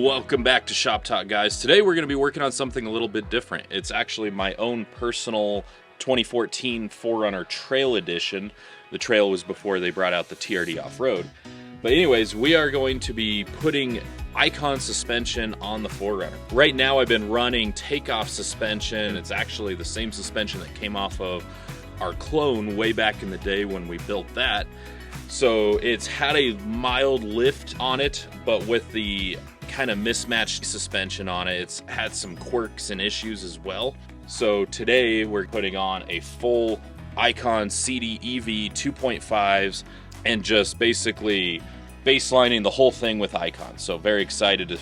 Welcome back to Shop Talk, guys. Today we're going to be working on something a little bit different. It's actually my own personal 2014 4Runner Trail Edition. The Trail was before they brought out the TRD Off-Road. But anyways, we are going to be putting Icon suspension on the 4Runner. Right now I've been running takeoff suspension. It's actually the same suspension that came off of our clone way back in the day when we built that. So it's had a mild lift on it, but with the kind of mismatched suspension on it, it's had some quirks and issues as well. So today we're putting on a full Icon CDEV 2.5s and just basically baselining the whole thing with Icon. So very excited to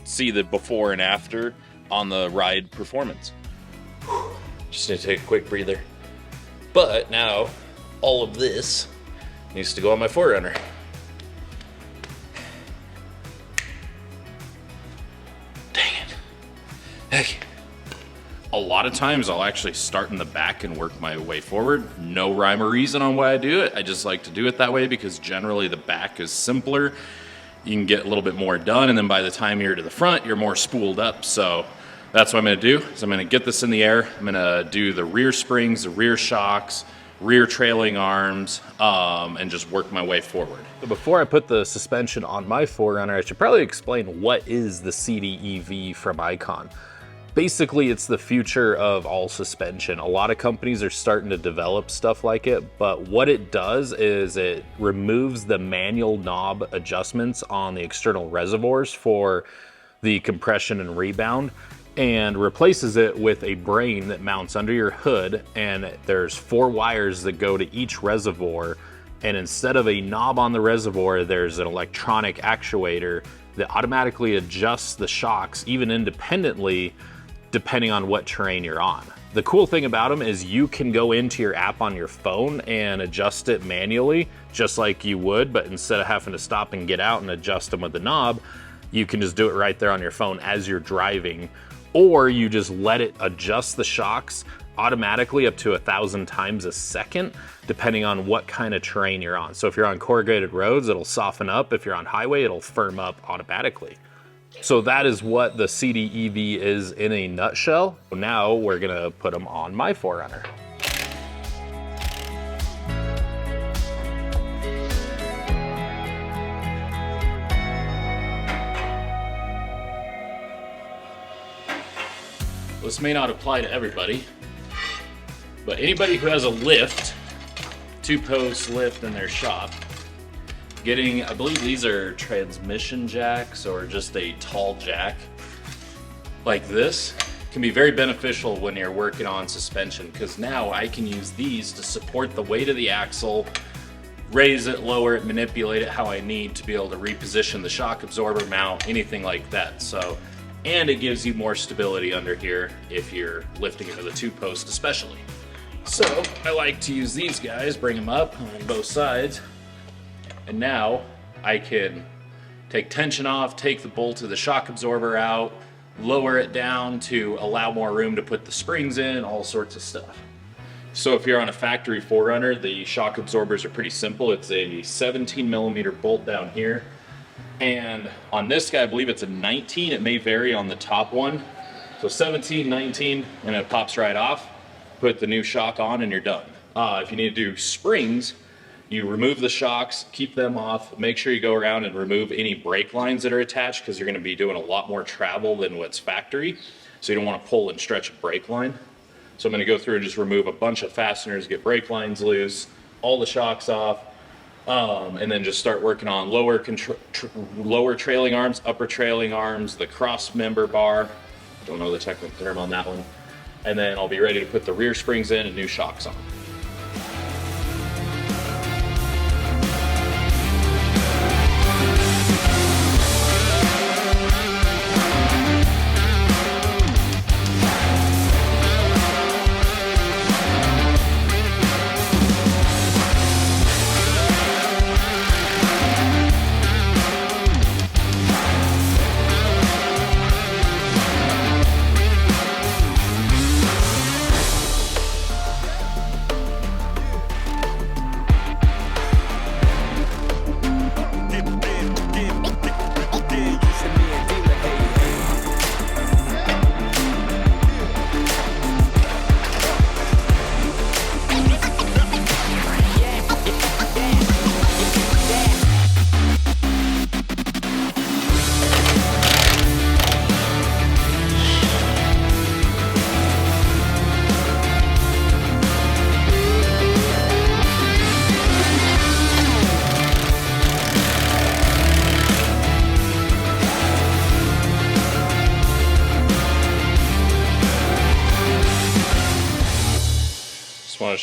see the before and after on the ride performance. Just need to take a quick breather. But now all of this needs to go on my 4Runner. Dang it. Heck. A lot of times I'll actually start in the back and work my way forward. No rhyme or reason on why I do it. I just like to do it that way because generally the back is simpler. You can get a little bit more done, and then by the time you're to the front, you're more spooled up. So that's what I'm gonna do, is I'm gonna get this in the air. I'm gonna do the rear springs, the rear shocks, rear trailing arms, and just work my way forward. So before I put the suspension on my 4Runner, I should probably explain what is the CDEV from Icon. Basically, it's the future of all suspension. A lot of companies are starting to develop stuff like it, but what it does is it removes the manual knob adjustments on the external reservoirs for the compression and rebound, and replaces it with a brain that mounts under your hood, and there's 4 wires that go to each reservoir, and instead of a knob on the reservoir, there's an electronic actuator that automatically adjusts the shocks even independently depending on what terrain you're on. The cool thing about them is you can go into your app on your phone and adjust it manually just like you would, but instead of having to stop and get out and adjust them with the knob, you can just do it right there on your phone as you're driving. Or you just let it adjust the shocks automatically up to 1,000 times a second, depending on what kind of terrain you're on. So if you're on corrugated roads, it'll soften up. If you're on highway, it'll firm up automatically. So that is what the CDEV is in a nutshell. Now we're gonna put them on my 4Runner. This may not apply to everybody, but anybody who has a lift, 2-post lift in their shop, getting, I believe these are transmission jacks or just a tall jack like this, can be very beneficial when you're working on suspension, because now I can use these to support the weight of the axle, raise it, lower it, manipulate it how I need to be able to reposition the shock absorber, mount, anything like that. So, and it gives you more stability under here if you're lifting into the 2-post especially. So I like to use these guys, bring them up on both sides, and now I can take tension off, take the bolt of the shock absorber out, lower it down to allow more room to put the springs in, all sorts of stuff. So if you're on a factory 4Runner, the shock absorbers are pretty simple. It's a 17mm bolt down here. And on this guy, I believe it's a 19. It may vary on the top one. So 17, 19, and it pops right off. Put the new shock on and you're done. If you need to do springs, you remove the shocks, keep them off. Make sure you go around and remove any brake lines that are attached, because you're gonna be doing a lot more travel than what's factory. So you don't wanna pull and stretch a brake line. So I'm gonna go through and just remove a bunch of fasteners, get brake lines loose, all the shocks off, and then just start working on lower trailing arms, upper trailing arms, the cross member bar. Don't know the technical term on that one. And then I'll be ready to put the rear springs in and new shocks on.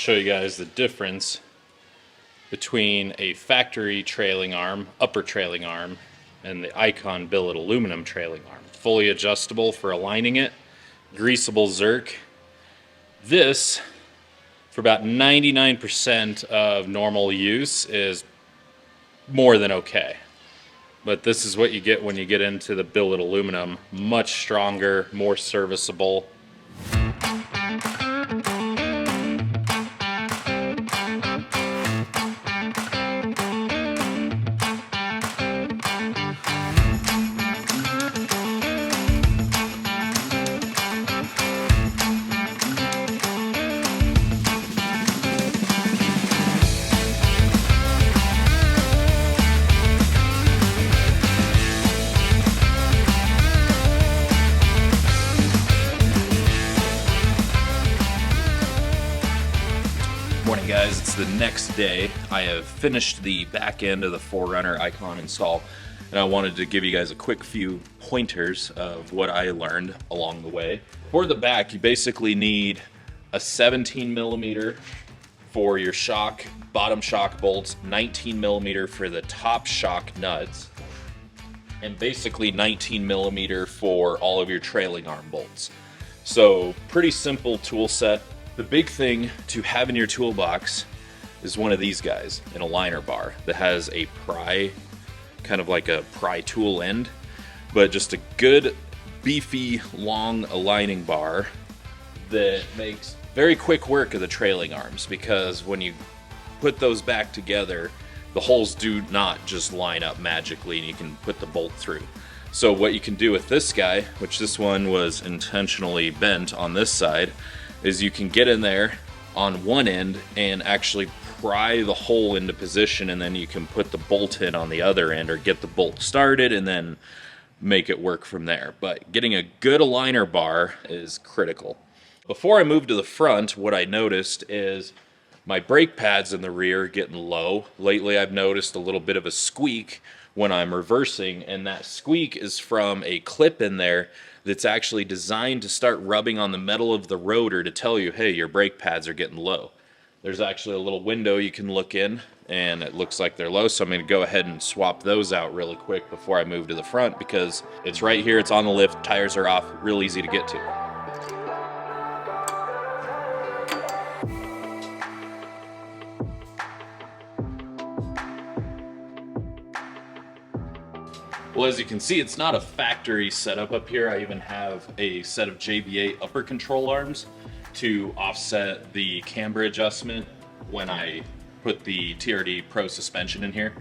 show you guys the difference between a factory trailing arm, upper trailing arm, and the Icon billet aluminum trailing arm. Fully adjustable for aligning it, greasable Zerk. This, for about 99% of normal use, is more than okay. But this is what you get when you get into the billet aluminum. Much stronger, more serviceable. Morning guys, it's the next day. I have finished the back end of the 4Runner Icon install, and I wanted to give you guys a quick few pointers of what I learned along the way. For the back, you basically need a 17 millimeter for your shock, bottom shock bolts, 19 millimeter for the top shock nuts, and basically 19 millimeter for all of your trailing arm bolts. So pretty simple tool set. The big thing to have in your toolbox is one of these guys, an aligner bar that has a pry, kind of like a pry tool end, but just a good beefy long aligning bar that makes very quick work of the trailing arms, because when you put those back together, the holes do not just line up magically and you can put the bolt through. So what you can do with this guy, which this one was intentionally bent on this side, is you can get in there on one end and actually pry the hole into position, and then you can put the bolt in on the other end or get the bolt started and then make it work from there. But getting a good aligner bar is critical. Before I move to the front, what I noticed is my brake pads in the rear are getting low. Lately I've noticed a little bit of a squeak when I'm reversing, and that squeak is from a clip in there that's actually designed to start rubbing on the metal of the rotor to tell you, hey, your brake pads are getting low. There's actually a little window you can look in, and it looks like they're low, so I'm going to go ahead and swap those out really quick before I move to the front, because it's right here, it's on the lift, tires are off, real easy to get to. Well, as you can see, it's not a factory setup up here. I even have a set of JBA upper control arms to offset the camber adjustment when I put the TRD Pro suspension in here.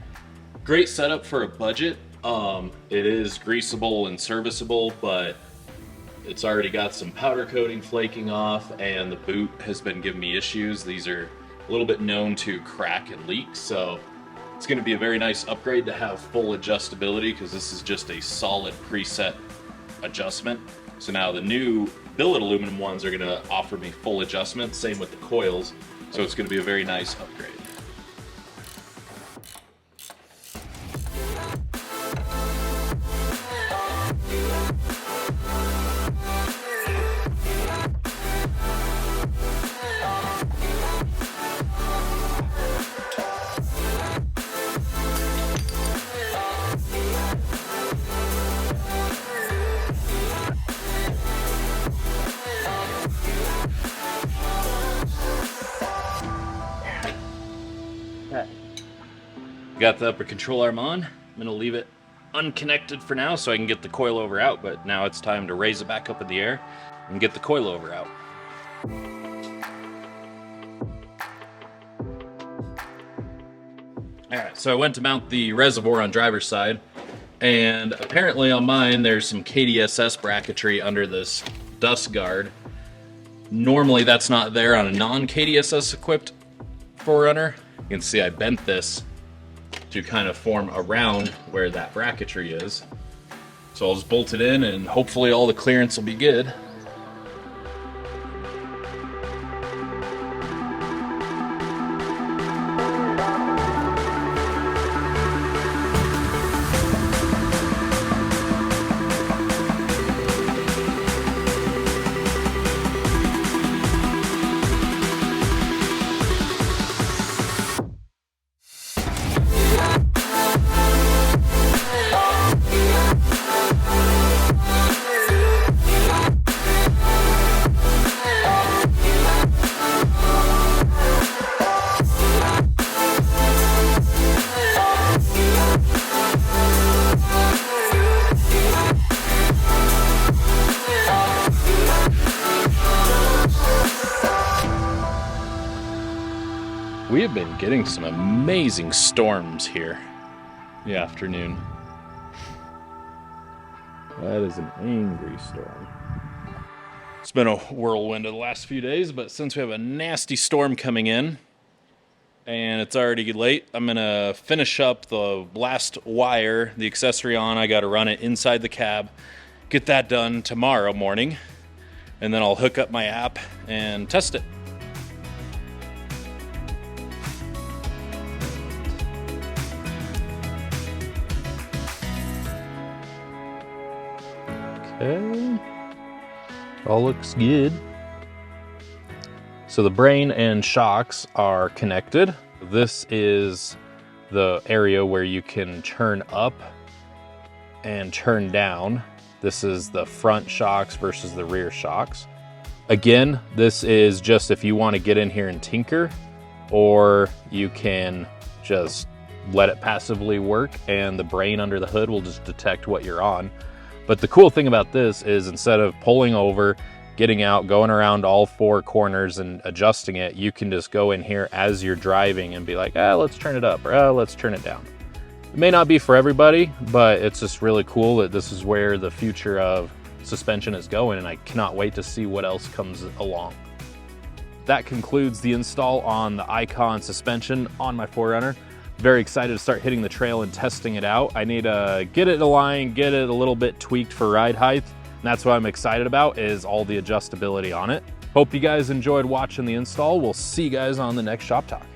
Great setup for a budget. It is greasable and serviceable, but it's already got some powder coating flaking off, and the boot has been giving me issues. These are a little bit known to crack and leak, so it's going to be a very nice upgrade to have full adjustability, because this is just a solid preset adjustment. So now the new billet aluminum ones are going to offer me full adjustment, same with the coils, so it's going to be a very nice upgrade. Got the upper control arm on. I'm gonna leave it unconnected for now so I can get the coilover out, but now it's time to raise it back up in the air and get the coilover out. Alright, so I went to mount the reservoir on driver's side, and apparently on mine there's some KDSS bracketry under this dust guard. Normally that's not there on a non-KDSS equipped 4Runner. You can see I bent this to kind of form around where that bracketry is. So I'll just bolt it in and hopefully all the clearance will be good. We have been getting some amazing storms here in the afternoon. That is an angry storm. It's been a whirlwind of the last few days, but since we have a nasty storm coming in and it's already late, I'm gonna finish up the last wire, the accessory on. I gotta run it inside the cab, get that done tomorrow morning, and then I'll hook up my app and test it. Okay, all looks good. So the brain and shocks are connected. This is the area where you can turn up and turn down. This is the front shocks versus the rear shocks. Again, this is just if you want to get in here and tinker, or you can just let it passively work and the brain under the hood will just detect what you're on. But the cool thing about this is instead of pulling over, getting out, going around all four corners and adjusting it, you can just go in here as you're driving and be like, let's turn it up, or let's turn it down. It may not be for everybody, but it's just really cool that this is where the future of suspension is going, and I cannot wait to see what else comes along. That concludes the install on the Icon suspension on my 4Runner. Very excited to start hitting the trail and testing it out. I need to get it aligned, get it a little bit tweaked for ride height. And that's what I'm excited about, is all the adjustability on it. Hope you guys enjoyed watching the install. We'll see you guys on the next Shop Talk.